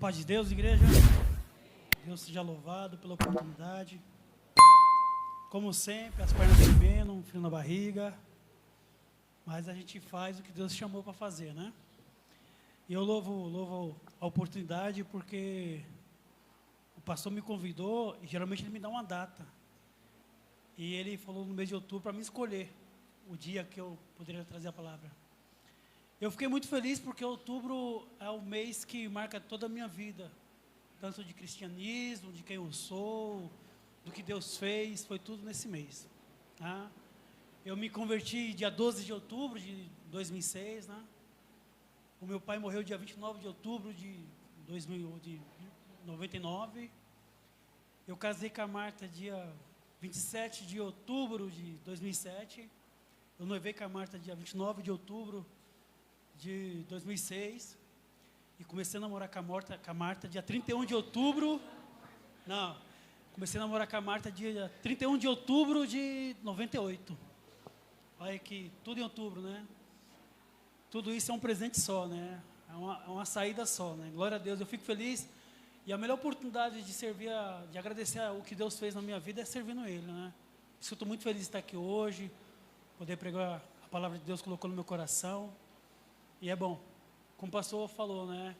Paz de Deus, igreja. Deus seja louvado pela oportunidade. Como sempre, as pernas tremendo, um frio na barriga. Mas a gente faz o que Deus chamou para fazer, né? E eu louvo a oportunidade porque o pastor me convidou e geralmente ele me dá uma data. E ele falou no mês de outubro para me escolher o dia que eu poderia trazer a palavra. Eu fiquei muito feliz porque outubro é o mês que marca toda a minha vida, tanto de cristianismo, de quem eu sou, do que Deus fez, foi tudo nesse mês. Tá? Eu me converti dia 12 de outubro de 2006, né? O meu pai morreu dia 29 de outubro de 99. Eu casei com a Marta dia 27 de outubro de 2007. Eu noivei com a Marta dia 29 de outubro de 2006. E comecei a namorar com a Marta dia 31 de outubro. Não, comecei a namorar com a Marta dia 31 de outubro de 98. Olha que tudo em outubro, né? Tudo isso é um presente só, né? É uma saída só, né? Glória a Deus, eu fico feliz. E a melhor oportunidade de servir, de agradecer o que Deus fez na minha vida é servindo Ele, né? Eu estou muito feliz de estar aqui hoje, poder pregar a palavra de Deus que colocou no meu coração. E é bom, como o pastor falou, né?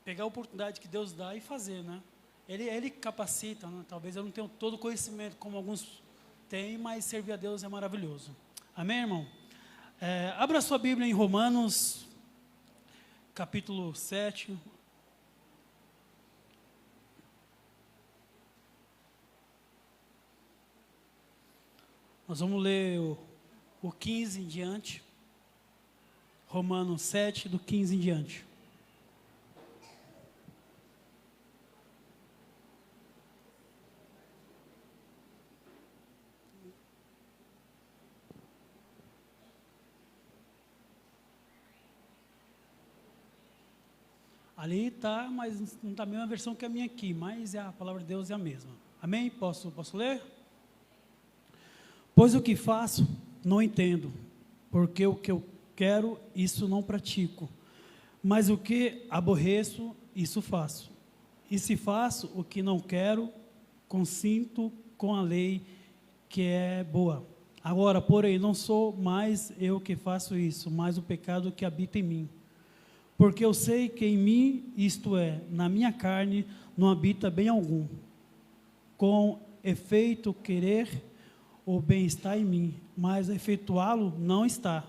Pegar a oportunidade que Deus dá e fazer, né? Ele capacita, né? Talvez eu não tenha todo o conhecimento como alguns têm, mas servir a Deus é maravilhoso. Amém, irmão? Abra sua Bíblia em Romanos, capítulo 7. Nós vamos ler o 15 em diante. Romanos 7, do 15 em diante. Ali está, mas não está a mesma versão que a minha aqui, mas a palavra de Deus é a mesma. Amém? Posso ler? Pois o que faço, não entendo, porque o que eu quero, isso não pratico. Mas o que aborreço, isso faço. E se faço o que não quero, consinto com a lei que é boa. Agora, porém, não sou mais eu que faço isso, mas o pecado que habita em mim. Porque eu sei que em mim, isto é, na minha carne, não habita bem algum. Com efeito, querer o bem-estar em mim, mas efetuá-lo não está.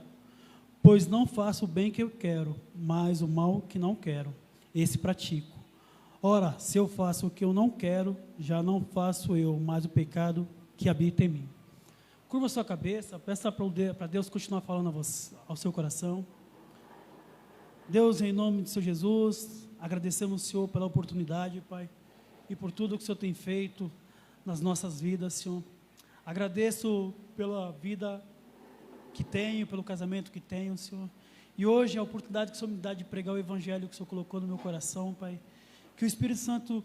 Pois não faço o bem que eu quero, mas o mal que não quero, esse pratico. Ora, se eu faço o que eu não quero, já não faço eu, mas o pecado que habita em mim. Curva sua cabeça, peça para Deus continuar falando ao seu coração. Deus, em nome de Senhor Jesus, agradecemos o Senhor pela oportunidade, Pai, e por tudo que o Senhor tem feito nas nossas vidas, Senhor. Agradeço pela vida que tenho, pelo casamento que tenho, Senhor. E hoje é a oportunidade que o Senhor me dá de pregar o Evangelho que o Senhor colocou no meu coração, Pai. Que o Espírito Santo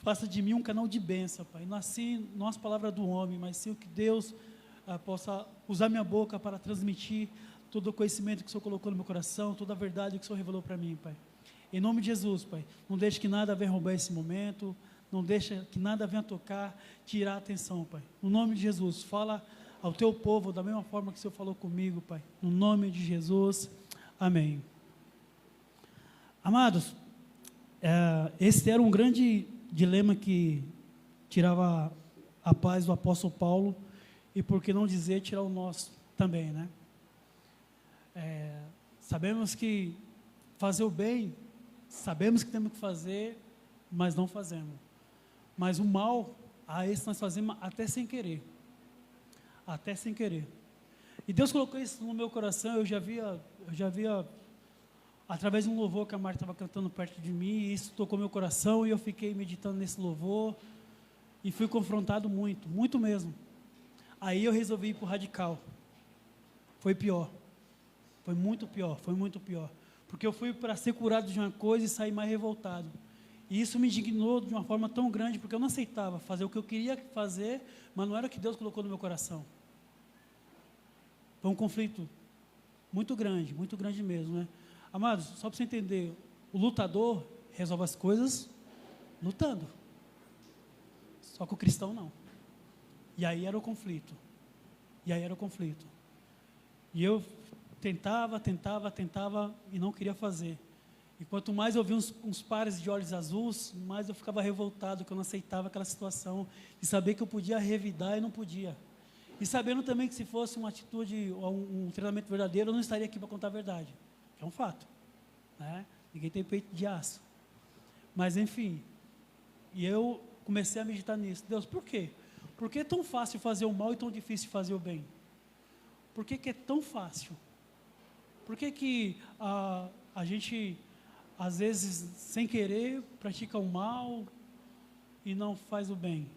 faça de mim um canal de bênção, Pai. Não assim, não as palavras do homem, mas sim o que Deus possa usar minha boca para transmitir todo o conhecimento que o Senhor colocou no meu coração, toda a verdade que o Senhor revelou para mim, Pai. Em nome de Jesus, Pai, não deixe que nada venha roubar esse momento, não deixe que nada venha tocar, tirar a atenção, Pai. No nome de Jesus, fala ao teu povo da mesma forma que o Senhor falou comigo, Pai. No nome de Jesus, amém. Amados, esse era um grande dilema que tirava a paz do apóstolo Paulo, e por que não dizer, tirar o nosso também, né? Sabemos que fazer o bem, sabemos que temos que fazer, mas não fazemos. Mas o mal, esse nós fazemos até sem querer. Até sem querer. E Deus colocou isso no meu coração. Eu já via através de um louvor que a Marta estava cantando perto de mim, e isso tocou meu coração, e eu fiquei meditando nesse louvor, e fui confrontado muito, muito mesmo. Aí eu resolvi ir para o radical. Foi pior. Foi muito pior, porque eu fui para ser curado de uma coisa e sair mais revoltado. E isso me indignou de uma forma tão grande, porque eu não aceitava fazer o que eu queria fazer, mas não era o que Deus colocou no meu coração. Foi um conflito muito grande mesmo, né? Amados, só para você entender, o lutador resolve as coisas lutando. Só que o cristão não. E aí era o conflito. E eu tentava e não queria fazer. E quanto mais eu via uns pares de olhos azuis, mais eu ficava revoltado, que eu não aceitava aquela situação, de saber que eu podia revidar e não podia. E sabendo também que se fosse uma atitude, ou um treinamento verdadeiro, eu não estaria aqui para contar a verdade. É um fato. Né? Ninguém tem peito de aço. Mas enfim, e eu comecei a meditar nisso. Deus, por quê? Por que é tão fácil fazer o mal e tão difícil fazer o bem? Por que é tão fácil? Por que a gente, às vezes, sem querer, pratica o mal e não faz o bem?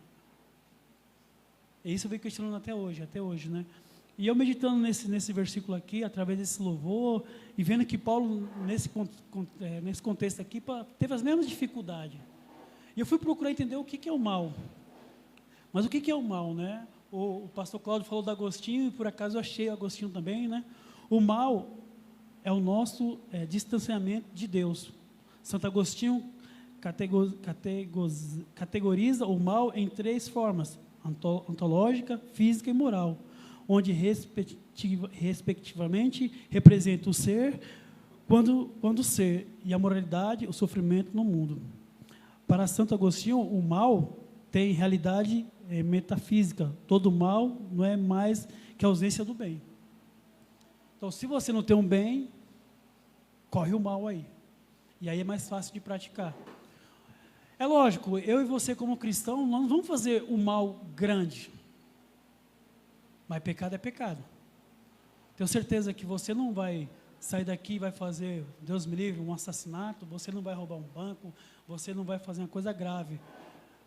E isso eu venho questionando até hoje, né? E eu meditando nesse versículo aqui, através desse louvor, e vendo que Paulo, nesse contexto aqui, teve as mesmas dificuldades. E eu fui procurar entender o que é o mal. Mas o que é o mal, né? O pastor Cláudio falou do Agostinho, e por acaso eu achei Agostinho também, né? O mal é o nosso distanciamento de Deus. Santo Agostinho categoriza o mal em 3 formas: ontológica, física e moral, onde respectivamente representa o ser, quando o ser, e a moralidade, o sofrimento no mundo. Para Santo Agostinho, o mal tem realidade metafísica. Todo mal não é mais que a ausência do bem. Então, se você não tem um bem, corre o mal aí. E aí é mais fácil de praticar. É lógico, eu e você como cristão, nós não vamos fazer o mal grande. Mas pecado é pecado. Tenho certeza que você não vai sair daqui e vai fazer, Deus me livre, um assassinato, você não vai roubar um banco, você não vai fazer uma coisa grave.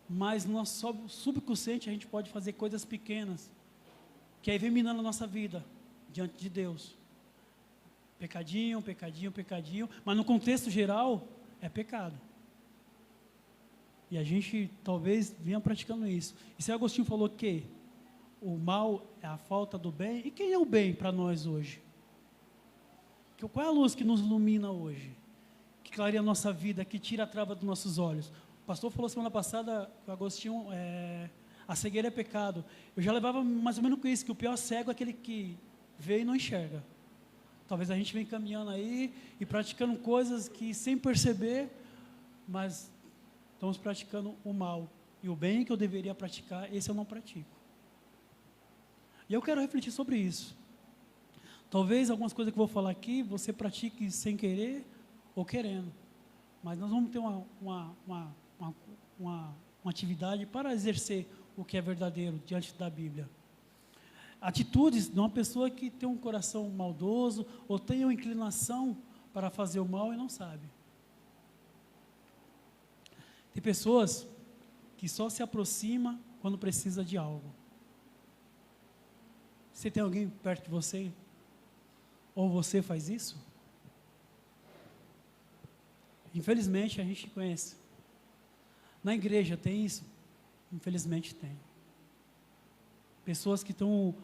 Mas no nosso subconsciente a gente pode fazer coisas pequenas, que aí vem minando a nossa vida diante de Deus. Pecadinho, mas no contexto geral é pecado. E a gente talvez venha praticando isso. E se Agostinho falou que o mal é a falta do bem, e quem é o bem para nós hoje? Qual é a luz que nos ilumina hoje? Que clareia a nossa vida, que tira a trava dos nossos olhos? O pastor falou semana passada que o Agostinho, a cegueira é pecado. Eu já levava mais ou menos com isso, que o pior cego é aquele que vê e não enxerga. Talvez a gente venha caminhando aí e praticando coisas que sem perceber, mas estamos praticando o mal. E o bem que eu deveria praticar, esse eu não pratico. E eu quero refletir sobre isso. Talvez algumas coisas que eu vou falar aqui, você pratique sem querer ou querendo. Mas nós vamos ter uma atividade para exercer o que é verdadeiro diante da Bíblia. Atitudes de uma pessoa que tem um coração maldoso ou tem uma inclinação para fazer o mal e não sabe. Tem pessoas que só se aproxima quando precisa de algo. Você tem alguém perto de você? Ou você faz isso? Infelizmente a gente conhece. Na igreja tem isso? Infelizmente tem. Pessoas que estão,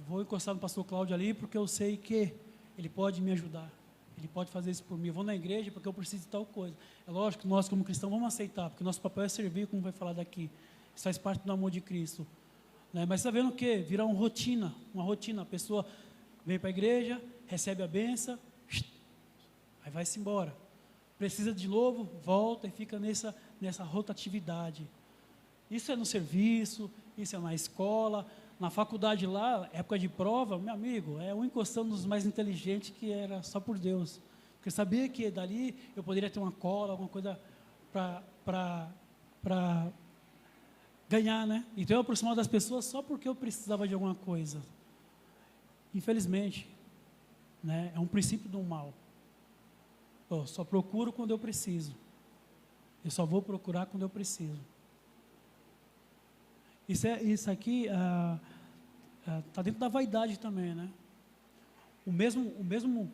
vou encostar no pastor Cláudio ali porque eu sei que ele pode me ajudar. Ele pode fazer isso por mim. Eu vou na igreja porque eu preciso de tal coisa. É lógico que nós como cristãos vamos aceitar, porque nosso papel é servir, como vai falar daqui. Isso faz parte do amor de Cristo. Né? Mas está vendo o quê? Virar uma rotina. A pessoa vem para a igreja, recebe a benção, aí vai-se embora. Precisa de novo, volta e fica nessa rotatividade. Isso é no serviço, isso é na escola, na faculdade lá, época de prova, meu amigo, é um encostando dos mais inteligentes que era só por Deus. Porque eu sabia que dali eu poderia ter uma cola, alguma coisa para ganhar, né? Então eu aproximava das pessoas só porque eu precisava de alguma coisa. Infelizmente, né, é um princípio do mal. Eu só procuro quando eu preciso. Eu só vou procurar quando eu preciso. Isso aqui está dentro da vaidade também, né? O mesmo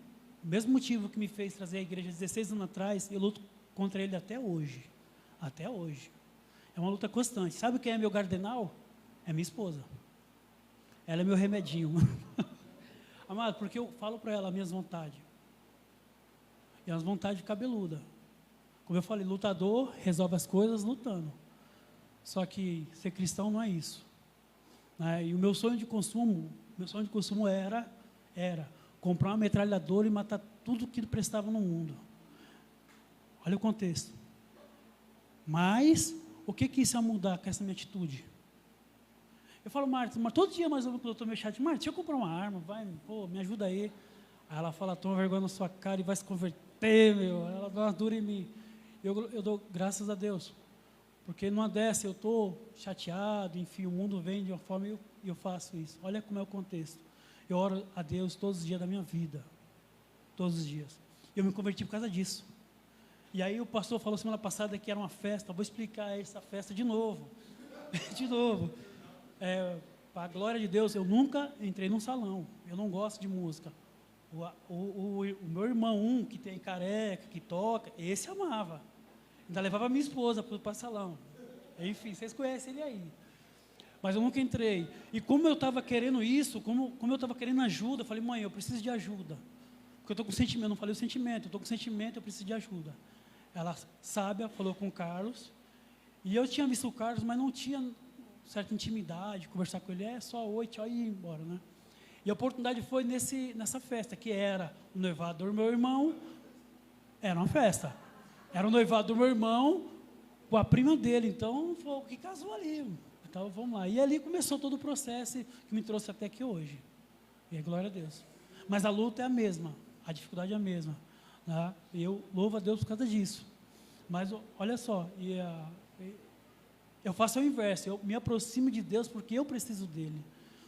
motivo que me fez trazer a igreja 16 anos atrás, eu luto contra ele até hoje. Até hoje. É uma luta constante. Sabe quem é meu gardenal? É minha esposa. Ela é meu remedinho. Amado, porque eu falo para ela as minhas vontades. e umas vontades cabeluda. Como eu falei, lutador resolve as coisas lutando. Só que ser cristão não é isso, né? E o meu sonho de consumo era comprar uma metralhadora e matar tudo que prestava no mundo. Olha o contexto. Mas, o que isso ia mudar com essa minha atitude? Eu falo, Marta, mas todo dia mais ou menos quando eu estou meio chato, Marta, deixa eu comprar uma arma, vai, pô, me ajuda aí. Aí ela fala, toma vergonha na sua cara e vai se converter, meu. Ela dá uma dura em mim. Eu dou graças a Deus. Porque numa dessa eu estou chateado, enfim, o mundo vem de uma forma e eu faço isso. Olha como é o contexto. Eu oro a Deus todos os dias da minha vida. Todos os dias. Eu me converti por causa disso. E aí o pastor falou semana passada que era uma festa. Vou explicar essa festa de novo. De novo. Para a glória de Deus, eu nunca entrei num salão. Eu não gosto de música. O meu irmão, que tem careca, que toca, esse amava. Ainda levava minha esposa para o salão. Enfim, vocês conhecem ele aí. Mas eu nunca entrei. E como eu estava querendo isso, como eu estava querendo ajuda, eu falei, mãe, eu preciso de ajuda. Porque eu estou com sentimento, não falei o sentimento, eu estou com sentimento, eu preciso de ajuda. Ela, sábia, falou com o Carlos. E eu tinha visto o Carlos, mas não tinha certa intimidade, conversar com ele, só oi, tchau, e ir embora, né? E a oportunidade foi nessa festa, que era o noivado do meu irmão, era uma festa. Era o noivado do meu irmão com a prima dele, então foi o que casou ali. Então vamos lá. E ali começou todo o processo que me trouxe até aqui hoje. E glória a Deus. Mas a luta é a mesma, a dificuldade é a mesma, né? E eu louvo a Deus por causa disso. Mas olha só, eu faço o inverso, eu me aproximo de Deus porque eu preciso dele.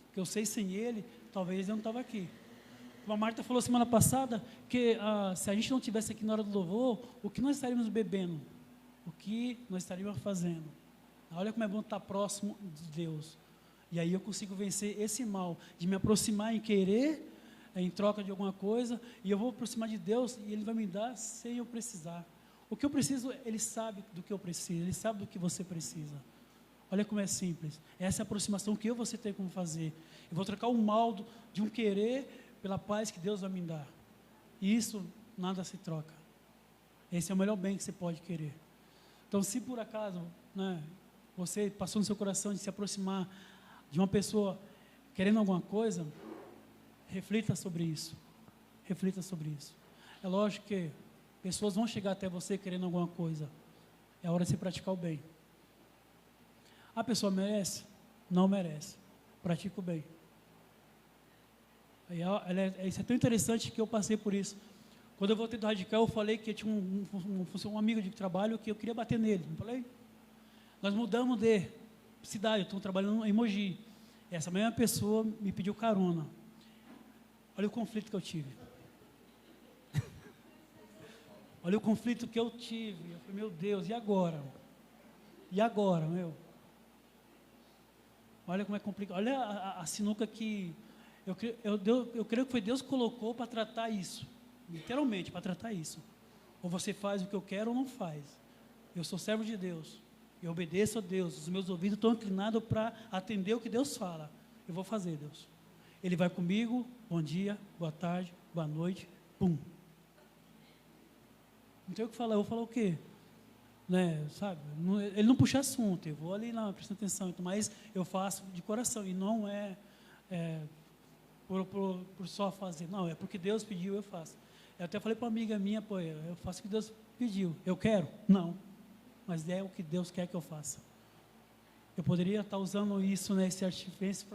Porque eu sei sem ele, talvez eu não estava aqui. A Marta falou semana passada que se a gente não estivesse aqui na hora do louvor, o que nós estaríamos bebendo? O que nós estaríamos fazendo? Olha como é bom estar próximo de Deus. E aí eu consigo vencer esse mal, de me aproximar em querer, em troca de alguma coisa, e eu vou aproximar de Deus e Ele vai me dar sem eu precisar. O que eu preciso, Ele sabe do que eu preciso, Ele sabe do que você precisa. Olha como é simples. Essa é a aproximação que eu e você tem como fazer. Eu vou trocar o mal de um querer pela paz que Deus vai me dar. E isso, nada se troca. Esse é o melhor bem que você pode querer. Então, se por acaso, né, você passou no seu coração de se aproximar de uma pessoa querendo alguma coisa, reflita sobre isso. Reflita sobre isso. É lógico que pessoas vão chegar até você querendo alguma coisa. É hora de você praticar o bem. A pessoa merece? Não merece. Pratica o bem. Isso é tão interessante que eu passei por isso. Quando eu voltei do Radical, eu falei que eu tinha um amigo de trabalho que eu queria bater nele, não falei? Nós mudamos de cidade, eu estou trabalhando em Mogi. Essa mesma pessoa me pediu carona. Olha o conflito que eu tive. Olha o conflito que eu tive. Eu falei, meu Deus, e agora? E agora, meu? Olha como é complicado. Olha a sinuca que... Eu creio que foi Deus que colocou para tratar isso. Literalmente, para tratar isso. Ou você faz o que eu quero ou não faz. Eu sou servo de Deus. Eu obedeço a Deus. Os meus ouvidos estão inclinados para atender o que Deus fala. Eu vou fazer, Deus. Ele vai comigo. Bom dia, boa tarde, boa noite. Pum. Não tem o que falar. Eu vou falar o quê? Né, sabe? Ele não puxa assunto. Eu vou ali lá, prestando atenção. Então, mas eu faço de coração. E não por só fazer. Não, é porque Deus pediu, eu faço. Eu até falei para uma amiga minha, pô, eu faço o que Deus pediu. Eu quero? Não. Mas é o que Deus quer que eu faça. Eu poderia estar usando isso, né, esse artifício,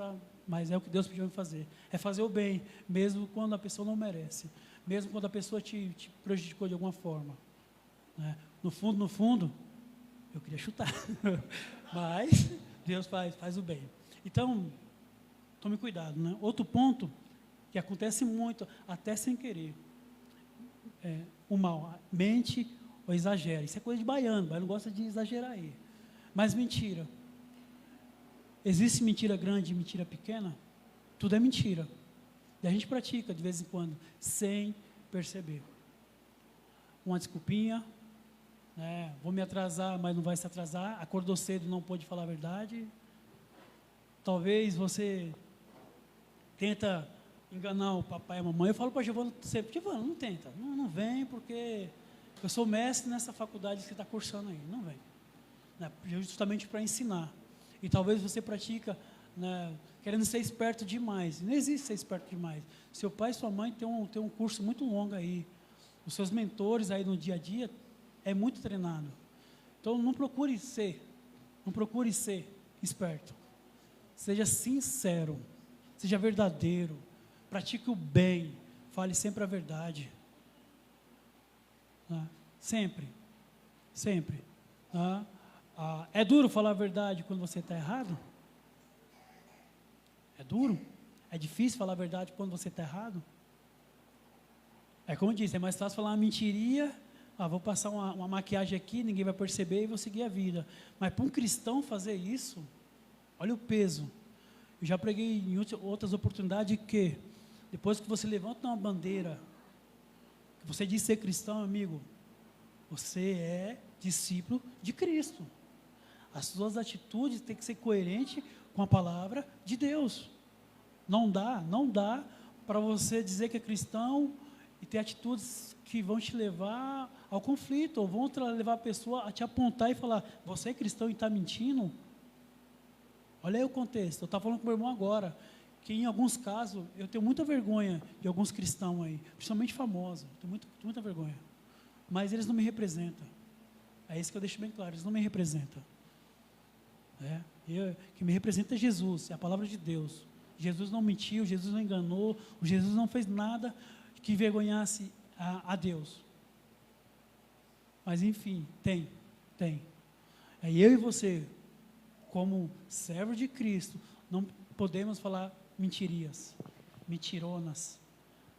mas é o que Deus pediu eu fazer. É fazer o bem, mesmo quando a pessoa não merece. Mesmo quando a pessoa te prejudicou de alguma forma. Né? No fundo, eu queria chutar. Mas Deus faz o bem. Então, tome cuidado, né? Outro ponto que acontece muito, até sem querer, o mal, mente ou exagera. Isso é coisa de baiano, o baiano gosta de exagerar aí. Mas mentira. Existe mentira grande e mentira pequena? Tudo é mentira. E a gente pratica de vez em quando, sem perceber. Uma desculpinha, né? Vou me atrasar, mas não vai se atrasar. Acordou cedo, não pôde falar a verdade. Talvez você tenta enganar o papai e a mamãe, eu falo para a Giovana sempre, Giovana, não tenta, não vem, porque eu sou mestre nessa faculdade que você está cursando aí, não vem. Né, justamente para ensinar. E talvez você pratica, né, querendo ser esperto demais. Não existe ser esperto demais. Seu pai e sua mãe têm um curso muito longo aí. Os seus mentores aí no dia a dia é muito treinado. Então não procure ser esperto. Seja sincero, seja verdadeiro, pratique o bem, fale sempre a verdade. Né? Sempre. Tá? É duro falar a verdade quando você está errado? É duro? É difícil falar a verdade quando você está errado? É como eu disse, é mais fácil falar uma mentiria, vou passar uma maquiagem aqui, ninguém vai perceber e vou seguir a vida. Mas para um cristão fazer isso, olha o peso. Eu já preguei em outras oportunidades que, depois que você levanta uma bandeira, que você diz ser cristão, amigo, você é discípulo de Cristo. As suas atitudes têm que ser coerentes com a palavra de Deus. Não dá para você dizer que é cristão e ter atitudes que vão te levar ao conflito, ou vão levar a pessoa a te apontar e falar, você é cristão e está mentindo? Olha aí o contexto. Eu estava falando com o meu irmão agora, que em alguns casos, eu tenho muita vergonha de alguns cristãos aí, principalmente famosos, tenho muita vergonha. Mas eles não me representam. É isso que eu deixo bem claro, eles não me representam. Que me representa é Jesus, é a palavra de Deus. Jesus não mentiu, Jesus não enganou, Jesus não fez nada que envergonhasse a Deus. Mas enfim, tem. É eu e você, como servo de Cristo, não podemos falar mentironas,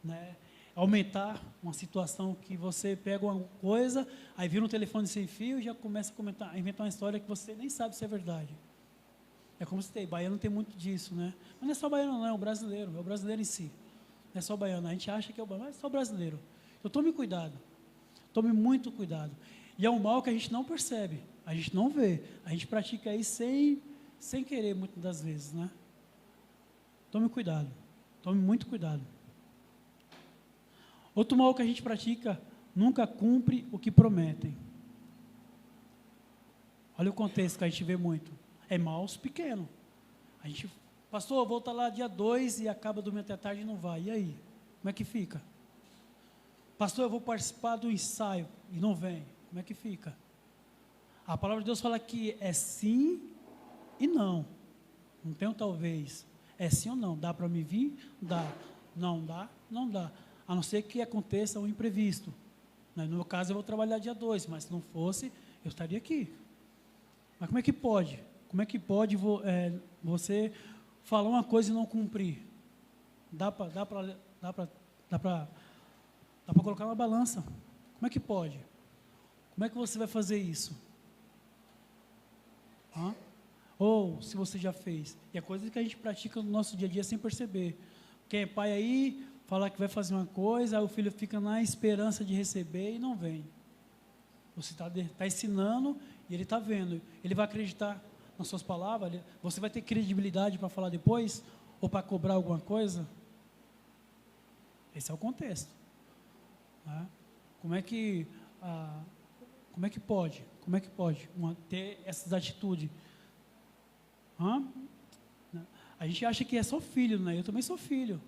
né? Aumentar uma situação que você pega uma coisa, aí vira um telefone sem fio e já começa a inventar uma história que você nem sabe se é verdade. É como se baiano tem muito disso, né? Mas não é só baiano não, é o brasileiro em si. Não é só baiano, a gente acha que é o baiano, mas é só brasileiro. Então tome cuidado, tome muito cuidado. E é um mal que a gente não percebe, a gente não vê, a gente pratica aí sem querer muitas das vezes, né? Tome cuidado, tome muito cuidado. Outro mal que a gente pratica, nunca cumpre o que prometem. Olha o contexto que a gente vê muito. É maus pequeno. A gente, pastor, eu vou estar lá dia 2 e acaba domingo até tarde e não vai. E aí? Como é que fica? Pastor, eu vou participar do ensaio e não vem. Como é que fica? A palavra de Deus fala que é sim e não. Não tem um talvez. É sim ou não. Dá para me vir? Dá. Não dá? Não dá. A não ser que aconteça um imprevisto. No meu caso, eu vou trabalhar dia 2, mas se não fosse, eu estaria aqui. Mas como é que pode? Como é que pode você falar uma coisa e não cumprir? Dá para colocar na balança. Como é que pode? Como é que você vai fazer isso? Ou se você já fez. E é coisa que a gente pratica no nosso dia a dia sem perceber. Quem é pai aí, falar que vai fazer uma coisa, aí o filho fica na esperança de receber e não vem. Você está ensinando e ele está vendo. Ele vai acreditar nas suas palavras? Você vai ter credibilidade para falar depois? Ou para cobrar alguma coisa? Esse é o contexto. Né? Como é que pode? Como é que pode ter essas atitudes? A gente acha que é só filho, né? Eu também sou filho.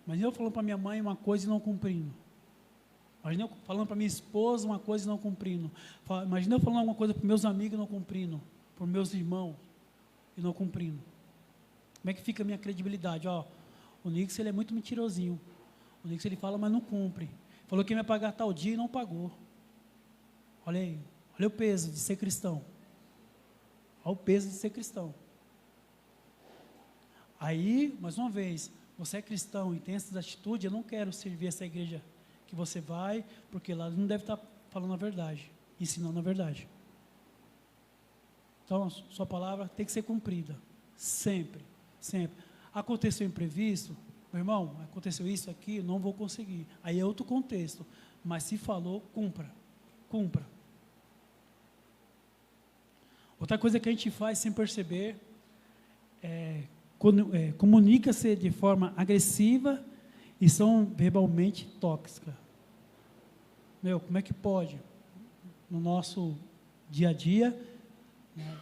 Mas eu falando para minha mãe uma coisa e não cumprindo. Imagina eu falando para minha esposa uma coisa e não cumprindo. Imagina eu falando alguma coisa para meus amigos e não cumprindo. Para meus irmãos e não cumprindo. Como é que fica a minha credibilidade? O Nix, ele é muito mentirosinho. O Nix, ele fala, mas não cumpre. Falou que ia me pagar tal dia e não pagou. Olha aí. Olha o peso de ser cristão. Olha o peso de ser cristão. Aí, mais uma vez, você é cristão e tem essas atitudes, eu não quero servir essa igreja que você vai, porque lá não deve estar falando a verdade, ensinando a verdade. Então, a sua palavra tem que ser cumprida, sempre, sempre. Aconteceu imprevisto, meu irmão, aconteceu isso aqui, não vou conseguir. Aí é outro contexto, mas se falou, cumpra. Outra coisa que a gente faz sem perceber é comunica-se de forma agressiva e são verbalmente tóxicas. Como é que pode? No nosso dia a dia, né?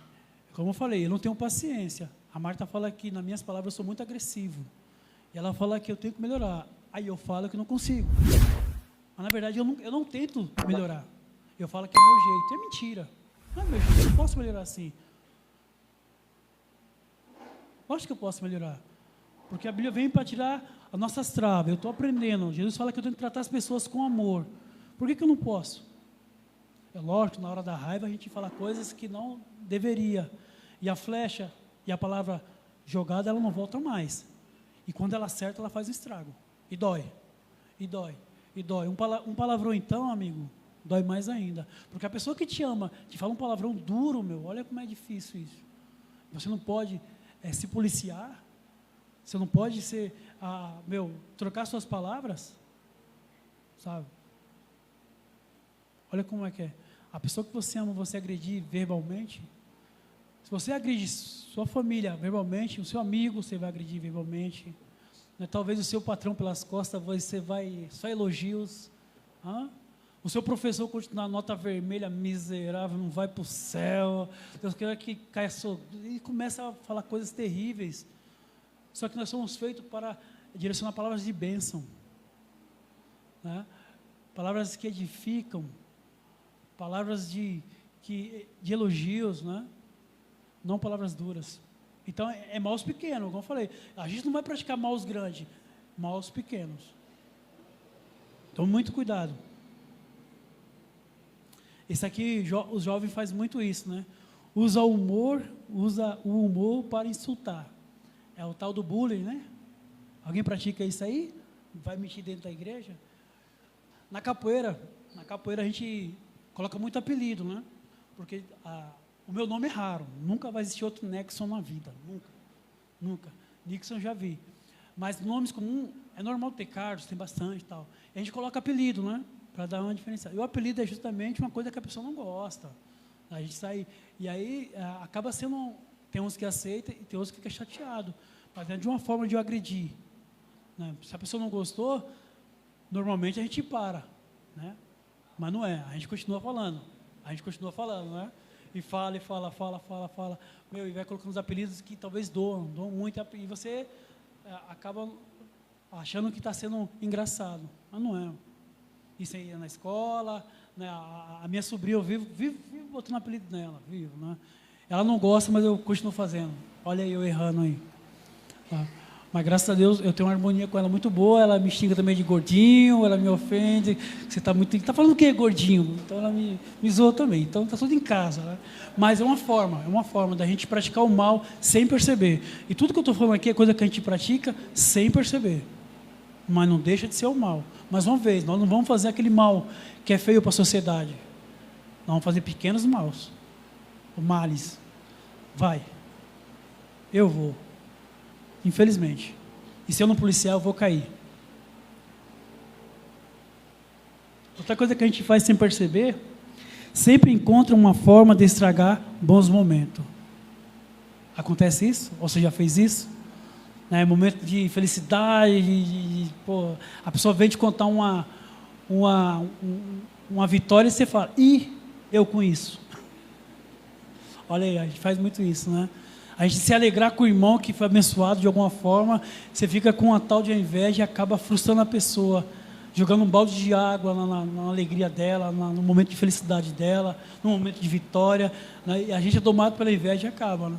Como eu falei, eu não tenho paciência. A Marta fala que, nas minhas palavras, eu sou muito agressivo. E ela fala que eu tenho que melhorar. Aí eu falo que não consigo. Mas, na verdade, eu não tento melhorar. Eu falo que é meu jeito. É mentira. Não é meu jeito, eu não posso melhorar assim. Lógico que eu posso melhorar. Porque a Bíblia vem para tirar as nossas travas. Eu estou aprendendo. Jesus fala que eu tenho que tratar as pessoas com amor. Por que eu não posso? É lógico, na hora da raiva a gente fala coisas que não deveria. E a flecha e a palavra jogada, ela não volta mais. E quando ela acerta, ela faz um estrago. E dói. E dói. E dói. Um palavrão, então, amigo, dói mais ainda. Porque a pessoa que te ama, te fala um palavrão duro, olha como é difícil isso. Você não pode se policiar. Você não pode trocar suas palavras. Sabe? Olha como é que é. A pessoa que você ama, você agredir verbalmente. Se você agride sua família verbalmente, o seu amigo você vai agredir verbalmente. Né? Talvez o seu patrão pelas costas, você vai só elogios. O seu professor continuar nota vermelha, miserável, não vai para o céu. Deus quer que caia e começa a falar coisas terríveis. Só que nós somos feitos para direcionar palavras de bênção. Né? Palavras que edificam. Palavras de elogios, né? Não palavras duras. Então, é maus pequenos, como eu falei. A gente não vai praticar maus grandes, maus pequenos. Então, muito cuidado. Esse aqui, os jovens fazem muito isso, né? Usa o humor para insultar. É o tal do bullying, né? Alguém pratica isso aí? Vai mentir dentro da igreja? Na capoeira a gente coloca muito apelido, né? Porque o meu nome é raro. Nunca vai existir outro Nexon na vida. Nunca. Nixon já vi. Mas nomes comuns, é normal ter Carlos, tem bastante e tal. E a gente coloca apelido, né? Para dar uma diferença. E o apelido é justamente uma coisa que a pessoa não gosta. A gente sai... E aí, acaba sendo... Tem uns que aceitam e tem outros que ficam chateados. Mas é de uma forma de eu agredir. Né? Se a pessoa não gostou, normalmente a gente para. Né? Mas não é. A gente continua falando. Né? E fala. E vai colocando os apelidos que talvez doam muito. E você acaba achando que está sendo engraçado. Mas não é. Isso aí é na escola. Né? A minha sobrinha, eu vivo botando apelido nela. Né? Ela não gosta, mas eu continuo fazendo. Olha aí, eu errando aí. Tá? Mas graças a Deus eu tenho uma harmonia com ela muito boa. Ela me xinga também de gordinho, ela me ofende. Você está muito. Está falando o que, gordinho? Então ela me zoa também. Então está tudo em casa. Né? Mas é uma forma da gente praticar o mal sem perceber. E tudo que eu estou falando aqui é coisa que a gente pratica sem perceber. Mas não deixa de ser o mal. Mas uma vez, nós não vamos fazer aquele mal que é feio para a sociedade. Nós vamos fazer pequenos maus. Males. Vai. Eu vou. Infelizmente. E se eu não policiar, eu vou cair. Outra coisa que a gente faz sem perceber, sempre encontra uma forma de estragar bons momentos. Acontece isso? Ou você já fez isso? Né? Momento de felicidade, a pessoa vem te contar uma vitória e você fala, eu com isso. Olha aí, a gente faz muito isso, né? A gente se alegrar com o irmão que foi abençoado de alguma forma, você fica com uma tal de inveja e acaba frustrando a pessoa, jogando um balde de água na alegria dela, no momento de felicidade dela, no momento de vitória, né? E a gente é domado pela inveja e acaba, né?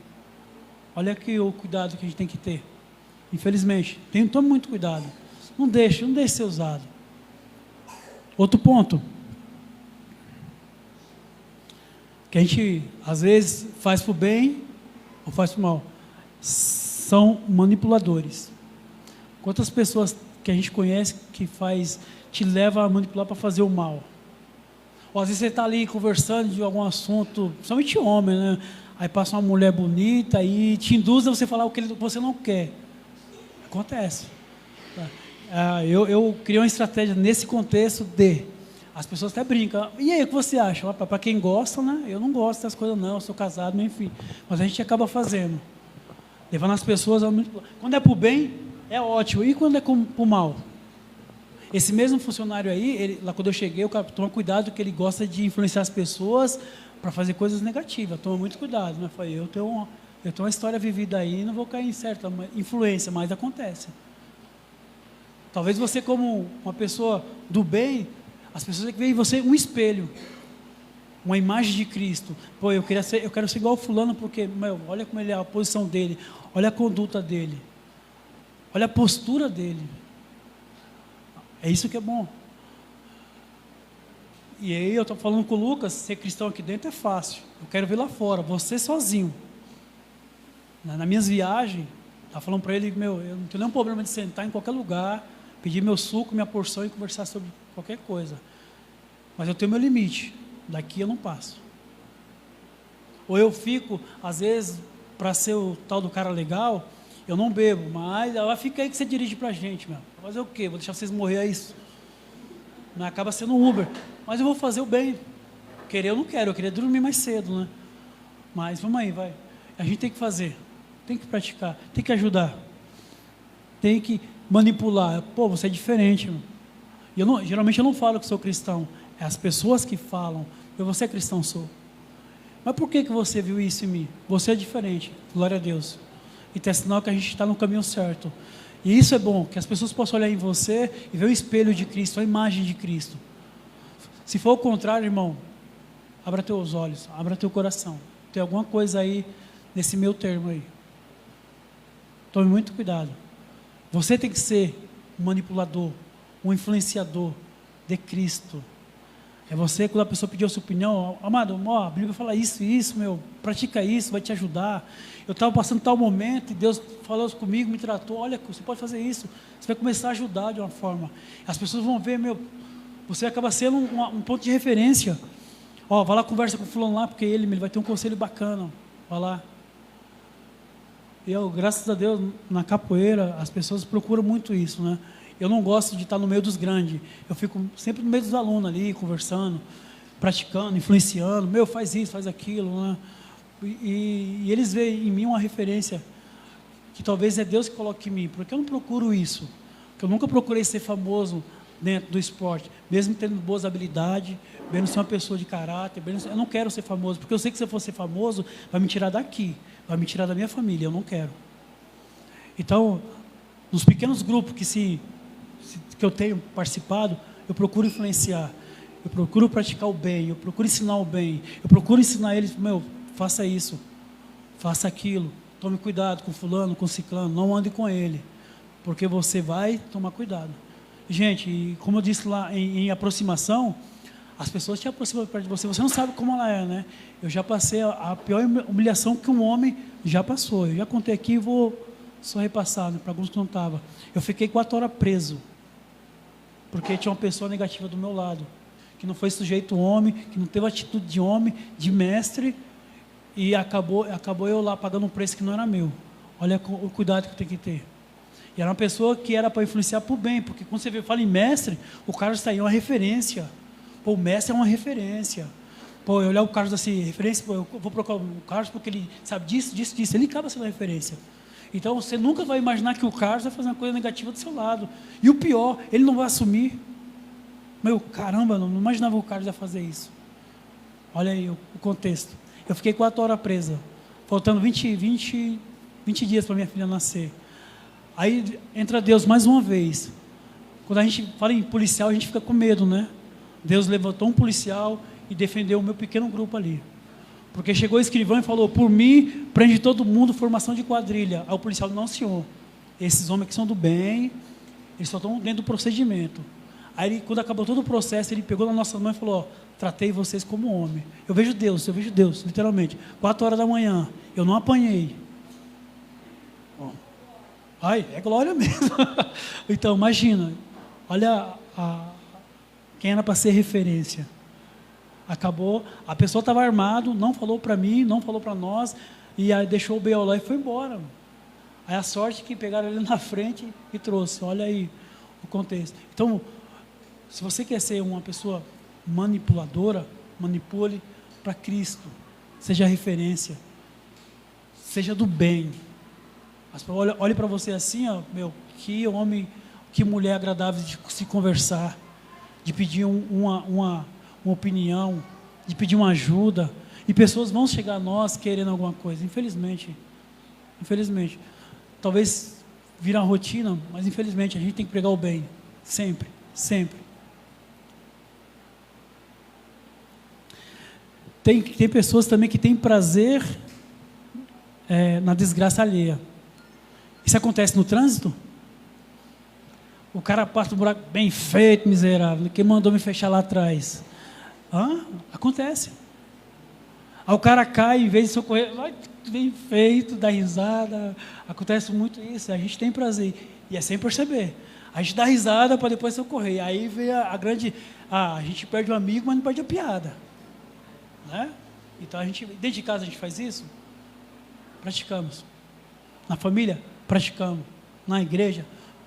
Olha aqui o cuidado que a gente tem que ter. Infelizmente, tome muito cuidado. Não deixe ser usado. Outro ponto, que a gente, às vezes, faz para o bem ou faz para o mal, são manipuladores. Quantas pessoas que a gente conhece que te leva a manipular para fazer o mal? Ou às vezes você está ali conversando de algum assunto, principalmente homem, né? Aí passa uma mulher bonita e te induz a você falar o que você não quer. Acontece. Eu criei uma estratégia nesse contexto as pessoas até brincam. E aí, o que você acha? Para quem gosta, né? Eu não gosto dessas coisas não, eu sou casado, enfim. Mas a gente acaba fazendo. Levando as pessoas ao... Quando é para o bem, é ótimo. E quando é para o mal? Esse mesmo funcionário aí, lá quando eu cheguei, o cara toma cuidado que ele gosta de influenciar as pessoas para fazer coisas negativas. Toma muito cuidado, né? Falei, eu tenho uma história vivida aí, não vou cair em certa influência, mas acontece. Talvez você, como uma pessoa do bem, as pessoas veem em você um espelho, uma imagem de Cristo. Pô, eu quero ser igual ao fulano, porque, olha como ele é, a posição dele, olha a conduta dele, olha a postura dele. É isso que é bom. E aí eu estou falando com o Lucas, ser cristão aqui dentro é fácil. Eu quero ver lá fora, você sozinho. Nas minhas viagens, estava falando para ele, eu não tenho nenhum problema de sentar em qualquer lugar, pedir meu suco, minha porção e conversar sobre qualquer coisa. Mas eu tenho meu limite. Daqui eu não passo. Ou eu fico, às vezes, para ser o tal do cara legal, eu não bebo, mas ela fica aí que você dirige para a gente, meu. Vou fazer o quê? Vou deixar vocês morrer, é isso? Mas acaba sendo um Uber. Mas eu vou fazer o bem. Querer eu não quero, eu queria dormir mais cedo, né? Mas vamos aí, vai. A gente tem que fazer, tem que praticar, tem que ajudar, tem que manipular. Pô, você é diferente, meu. Geralmente eu não falo que sou cristão, é as pessoas que falam, você é cristão, sou. Mas por que você viu isso em mim? Você é diferente, glória a Deus. E é sinal que a gente está no caminho certo. E isso é bom, que as pessoas possam olhar em você e ver o espelho de Cristo, a imagem de Cristo. Se for o contrário, irmão, abra teus olhos, abra teu coração. Tem alguma coisa aí, nesse meu termo aí. Tome muito cuidado. Você tem que ser um manipulador, um influenciador de Cristo. É você, quando a pessoa pedir a sua opinião, amado, a Bíblia fala isso, pratica isso, vai te ajudar. Eu estava passando tal momento e Deus falou comigo, me tratou, olha, você pode fazer isso, você vai começar a ajudar de uma forma. As pessoas vão ver, você acaba sendo um ponto de referência. Vai lá, conversa com o fulano lá, porque ele vai ter um conselho bacana, vai lá. E graças a Deus, na capoeira, as pessoas procuram muito isso, né? Eu não gosto de estar no meio dos grandes. Eu fico sempre no meio dos alunos ali, conversando, praticando, influenciando. Faz isso, faz aquilo, né? E eles veem em mim uma referência que talvez é Deus que coloque em mim. Porque eu não procuro isso. Porque eu nunca procurei ser famoso dentro do esporte. Mesmo tendo boas habilidades, mesmo ser uma pessoa de caráter. Eu não quero ser famoso. Porque eu sei que se eu for ser famoso, vai me tirar daqui. Vai me tirar da minha família. Eu não quero. Então, nos pequenos grupos que eu tenho participado, eu procuro influenciar, eu procuro praticar o bem, eu procuro ensinar o bem, eu procuro ensinar eles, faça isso, faça aquilo, tome cuidado com fulano, com ciclano, não ande com ele, porque você vai tomar cuidado. Gente, e como eu disse lá em aproximação, as pessoas te aproximam perto de você, você não sabe como ela é, né? Eu já passei a pior humilhação que um homem já passou, eu já contei aqui e vou só repassar, né, para alguns que não estavam. Eu fiquei 4 horas preso, porque tinha uma pessoa negativa do meu lado, que não foi sujeito homem, que não teve atitude de homem, de mestre, e acabou eu lá pagando um preço que não era meu. Olha o cuidado que eu tenho que ter. E era uma pessoa que era para influenciar para o bem, porque quando você fala em mestre, o Carlos está aí, é uma referência. Pô, o mestre é uma referência. Pô, eu olhar o Carlos assim, referência, pô, eu vou procurar o Carlos porque ele sabe disso, ele acaba sendo uma referência. Então você nunca vai imaginar que o Carlos vai fazer uma coisa negativa do seu lado. E o pior, ele não vai assumir. Caramba, não imaginava que o Carlos ia fazer isso. Olha aí o contexto. Eu fiquei 4 horas presa, faltando 20 dias para minha filha nascer. Aí entra Deus mais uma vez. Quando a gente fala em policial, a gente fica com medo, né? Deus levantou um policial e defendeu o meu pequeno grupo ali. Porque chegou o escrivão e falou, por mim, prende todo mundo, formação de quadrilha. Aí o policial, não, senhor, esses homens que são do bem, eles só estão dentro do procedimento. Aí, quando acabou todo o processo, ele pegou na nossa mão e falou, tratei vocês como homem. Eu vejo Deus, literalmente. 4 horas da manhã, eu não apanhei. Ai, é glória mesmo. Então, imagina, olha quem era para ser referência. Acabou, a pessoa estava armado, não falou para mim, não falou para nós, e aí deixou o B.O. lá e foi embora. Aí a sorte que pegaram ele na frente e trouxe, olha aí o contexto. Então, se você quer ser uma pessoa manipuladora, manipule para Cristo, seja referência, seja do bem, As pessoas olham para você assim, ó, meu, que homem, que mulher agradável de se conversar, de pedir uma opinião, de pedir uma ajuda. E pessoas vão chegar a nós querendo alguma coisa, infelizmente. Infelizmente. Talvez virar rotina, mas infelizmente a gente tem que pregar o bem. Sempre, sempre. Tem pessoas também que têm prazer na desgraça alheia. Isso acontece no trânsito? O cara passa um buraco bem feito, miserável. Quem mandou me fechar lá atrás? Acontece. Aí o cara cai, em vez de socorrer, vai bem feito, dá risada. Acontece muito isso. A gente tem prazer. E é sem perceber. A gente dá risada para depois socorrer. Aí vem a grande... a gente perde o amigo, mas não perde a piada. Né? Então, dentro de casa a gente faz isso? Praticamos. Na família? Praticamos. Na igreja?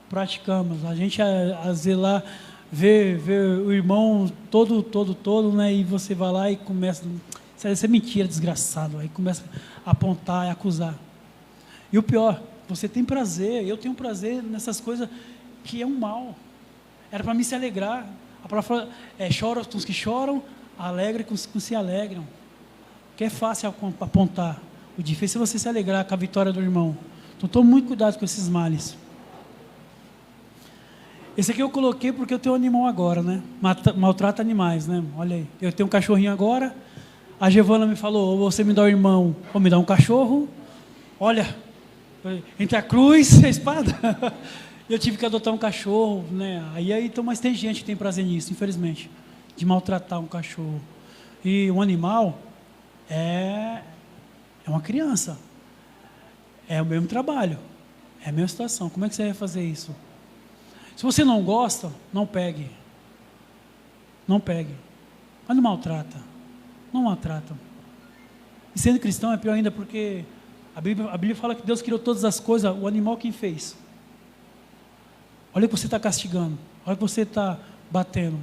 Praticamos. A gente, às vezes, lá vê o irmão todo, né? E você vai lá e começa... Isso é mentira, desgraçado. Aí começa a apontar e acusar. E o pior, você tem prazer, eu tenho prazer nessas coisas que é um mal. Era para mim se alegrar. A palavra fala, chora com os que choram, alegra com os que se alegram. Que é fácil apontar. O difícil é você se alegrar com a vitória do irmão. Então tome muito cuidado com esses males. Esse aqui eu coloquei porque eu tenho um animal agora, né? Maltrata animais, né? Olha aí. Eu tenho um cachorrinho agora. A Giovana me falou, ou você me dá um irmão, ou me dá um cachorro. Olha, entre a cruz e a espada. Eu tive que adotar um cachorro, né? Então, mas tem gente que tem prazer nisso, infelizmente, de maltratar um cachorro. E um animal é uma criança. É o mesmo trabalho, é a mesma situação. Como é que você vai fazer isso? Se você não gosta, não pegue. Não pegue. Mas não maltrata. Não maltratam. E sendo cristão é pior ainda porque a Bíblia fala que Deus criou todas as coisas, o animal quem fez. Olha o que você está castigando, olha o que você está batendo.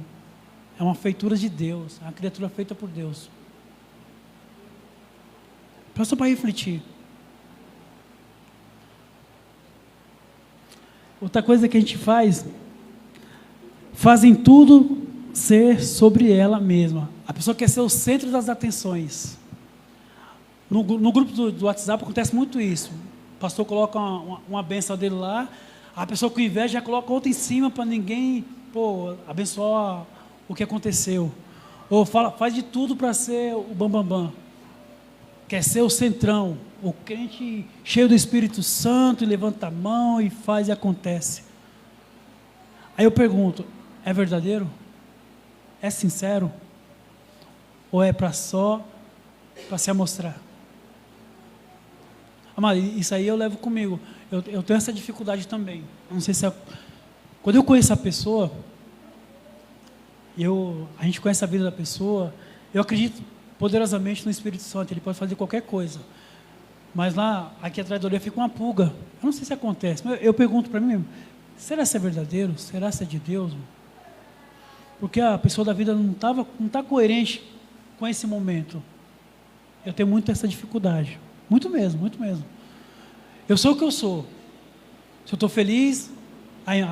É uma feitura de Deus, é uma criatura feita por Deus. Só para refletir. Outra coisa que a gente fazem tudo ser sobre ela mesma. A pessoa quer ser o centro das atenções. No grupo do WhatsApp acontece muito isso. O pastor coloca uma benção dele lá, a pessoa com inveja já coloca outra em cima para ninguém abençoar o que aconteceu. Ou faz de tudo para ser o bambambam. Quer ser o centrão, o crente cheio do Espírito Santo, e levanta a mão e faz e acontece. Aí eu pergunto, é verdadeiro? É sincero? Ou é para se amostrar? Amado, isso aí eu levo comigo. Eu tenho essa dificuldade também. Não sei se quando eu conheço a pessoa, a gente conhece a vida da pessoa, eu acredito poderosamente no Espírito Santo, ele pode fazer qualquer coisa. Mas lá, aqui atrás da orelha fica uma pulga. Eu não sei se acontece, mas eu pergunto para mim mesmo, será que é verdadeiro? Será que é de Deus? Porque a pessoa da vida não está coerente com esse momento. Eu tenho muito essa dificuldade. Muito mesmo, muito mesmo. Eu sou o que eu sou. Se eu estou feliz, é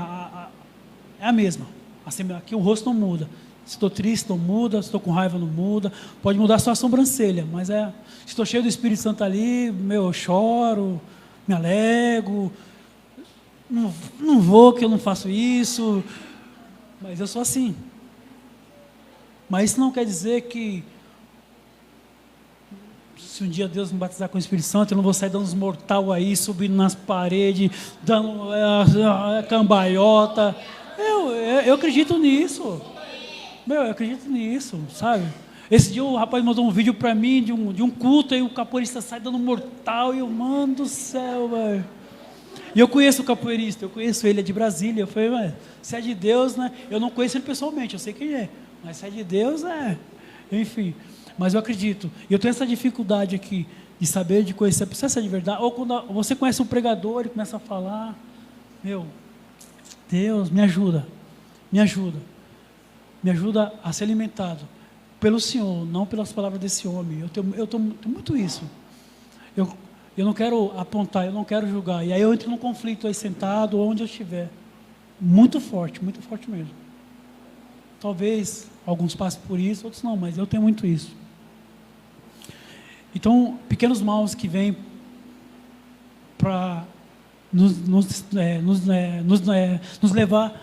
a mesma. Assim, aqui o rosto não muda. Se estou triste, não muda. Se estou com raiva, não muda. Pode mudar só a sobrancelha, mas se estou cheio do Espírito Santo ali, eu choro, me alegro. Não vou, que eu não faço isso. Mas eu sou assim. Mas isso não quer dizer que se um dia Deus me batizar com o Espírito Santo, eu não vou sair dando uns mortal aí, subindo nas paredes, dando cambaiota. Eu acredito nisso. Eu acredito nisso, sabe? Esse dia o rapaz mandou um vídeo para mim de um culto, aí o capoeirista sai dando mortal, e eu, mano do céu, velho. E eu conheço o capoeirista, eu conheço ele, é de Brasília. Eu falei, mas se é de Deus, né? Eu não conheço ele pessoalmente, eu sei quem é. Mas se é de Deus, enfim. Mas eu acredito. E eu tenho essa dificuldade aqui de saber, de conhecer a pessoa, se é de verdade. Ou quando você conhece um pregador e começa a falar, Deus, me ajuda. Me ajuda. Me ajuda a ser alimentado pelo Senhor, não pelas palavras desse homem. Eu tenho muito isso. Eu não quero apontar, eu não quero julgar. E aí eu entro num conflito aí sentado, onde eu estiver. Muito forte mesmo. Talvez alguns passem por isso, outros não, mas eu tenho muito isso. Então, pequenos maus que vêm para nos levar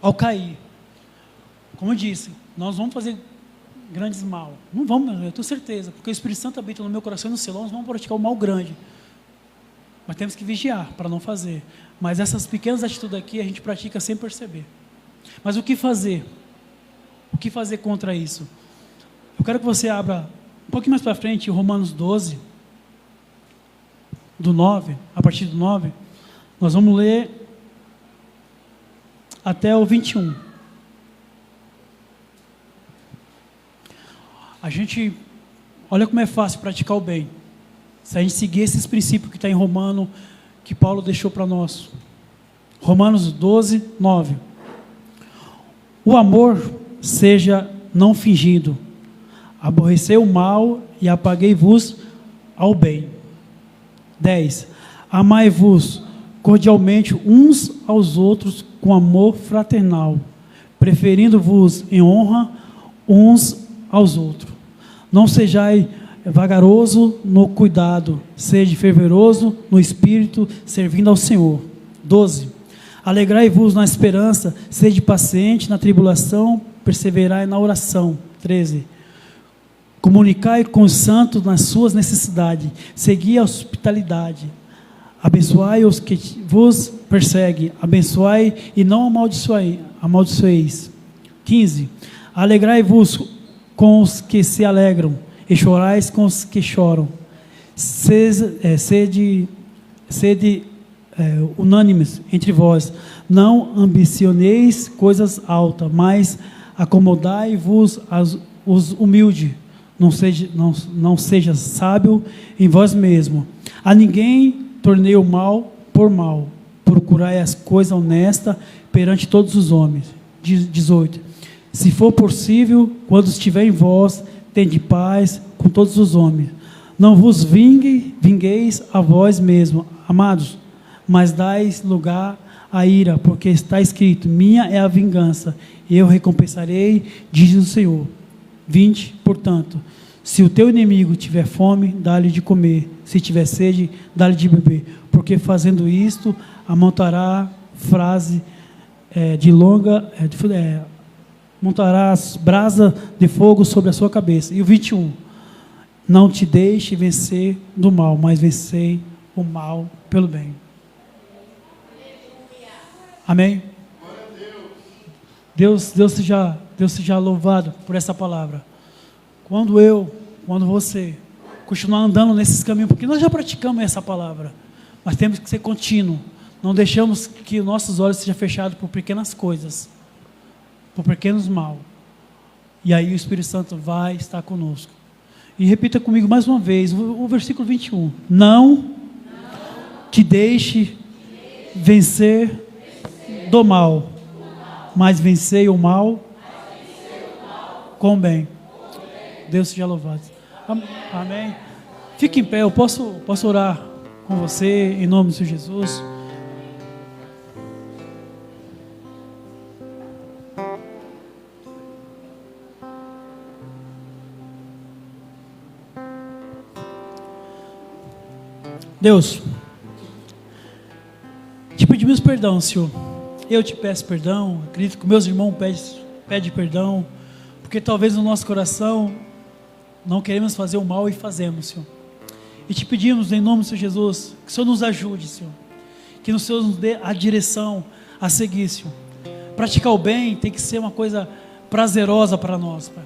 ao cair. Como eu disse, nós vamos fazer grandes mal. Não vamos, eu tenho certeza, porque o Espírito Santo habita no meu coração e no seu, nós vamos praticar o mal grande. Mas temos que vigiar para não fazer. Mas essas pequenas atitudes aqui a gente pratica sem perceber. Mas o que fazer? O que fazer contra isso? Eu quero que você abra um pouquinho mais para frente, Romanos 12, do 9, a partir do 9, nós vamos ler até o 21. A gente, olha como é fácil praticar o bem. Se a gente seguir esses princípios que está em Romano, que Paulo deixou para nós. Romanos 12, 9. O amor seja não fingido. Aborrecei o mal e apaguei-vos ao bem. 10. Amai-vos cordialmente uns aos outros com amor fraternal, preferindo-vos em honra uns aos outros. Não sejais vagaroso no cuidado, seja fervoroso no espírito, servindo ao Senhor. 12. Alegrai-vos na esperança, sede paciente na tribulação, perseverai na oração. 13. Comunicai com os santos nas suas necessidades, segui a hospitalidade, abençoai os que vos perseguem, abençoai e não amaldiçoeis. 15. Alegrai-vos com os que se alegram, e chorais com os que choram. Sede unânimes entre vós, não ambicioneis coisas altas, mas acomodai-vos os humildes. Não seja sábio em vós mesmo. A ninguém tornei o mal por mal. Procurai as coisas honestas perante todos os homens. 18. Se for possível, quando estiver em vós, tende paz com todos os homens. Não vos vingueis a vós mesmos, amados, mas dais lugar à ira, porque está escrito: minha é a vingança, eu recompensarei, diz o Senhor. 20. Portanto, se o teu inimigo tiver fome, dá-lhe de comer, se tiver sede, dá-lhe de beber, porque fazendo isto, amontará montarás brasa de fogo sobre a sua cabeça. E o 21. Não te deixe vencer do mal, mas vencei o mal pelo bem. Amém? Deus seja louvado por essa palavra. Quando você continuar andando nesses caminhos, porque nós já praticamos essa palavra, mas temos que ser contínuo. Não deixamos que nossos olhos sejam fechados por pequenas coisas, por pequenos mal. E aí o Espírito Santo vai estar conosco. E repita comigo mais uma vez o versículo 21. Não te deixe vencer do mal, mas vencei o mal com o bem. Deus seja louvado. Amém. Fique em pé, eu posso orar com você em nome de Jesus. Deus, te pedimos perdão, Senhor. Eu te peço perdão, acredito que meus irmãos pedem perdão, porque talvez no nosso coração não queremos fazer o mal e fazemos, Senhor. E te pedimos em nome de Jesus, que o Senhor nos ajude, Senhor, que o Senhor nos dê a direção a seguir, Senhor. Praticar o bem tem que ser uma coisa prazerosa para nós, Pai.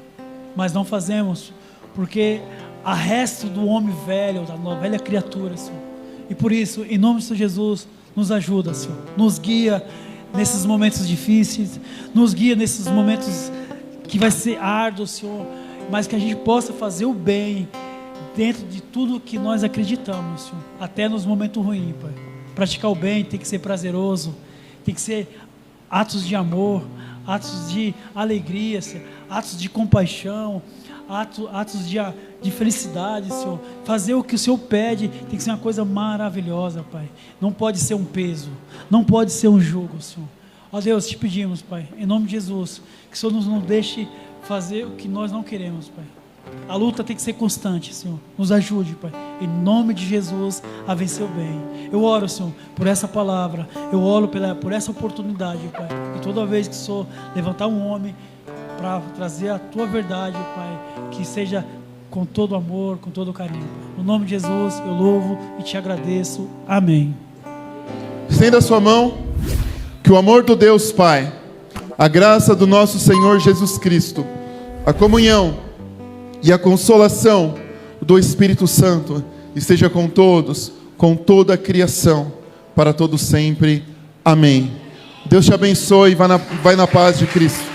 Mas não fazemos, porque há resto do homem velho, da velha criatura, Senhor. E por isso, em nome de Jesus, nos ajuda, Senhor. Nos guia nesses momentos difíceis, nos guia nesses momentos que vai ser árduo, Senhor, mas que a gente possa fazer o bem dentro de tudo que nós acreditamos, Senhor, até nos momentos ruins, Pai. Praticar o bem tem que ser prazeroso, tem que ser atos de amor, atos de alegria, Senhor, atos de compaixão, atos de felicidade, Senhor. Fazer o que o Senhor pede tem que ser uma coisa maravilhosa, Pai. Não pode ser um peso, não pode ser um jugo, Senhor. Ó Deus, te pedimos, Pai, em nome de Jesus, que o Senhor nos não deixe fazer o que nós não queremos, Pai. A luta tem que ser constante, Senhor. Nos ajude, Pai, em nome de Jesus, a vencer o bem. Eu oro, Senhor, por essa palavra. Eu oro por essa oportunidade, Pai. E toda vez que o Senhor levantar um homem para trazer a Tua verdade, Pai, que seja com todo amor, com todo carinho, Pai. No nome de Jesus, eu louvo e te agradeço. Amém. Estenda a sua mão. Que o amor do Deus Pai, a graça do nosso Senhor Jesus Cristo, a comunhão e a consolação do Espírito Santo esteja com todos, com toda a criação, para todo sempre. Amém. Deus te abençoe e vai na paz de Cristo.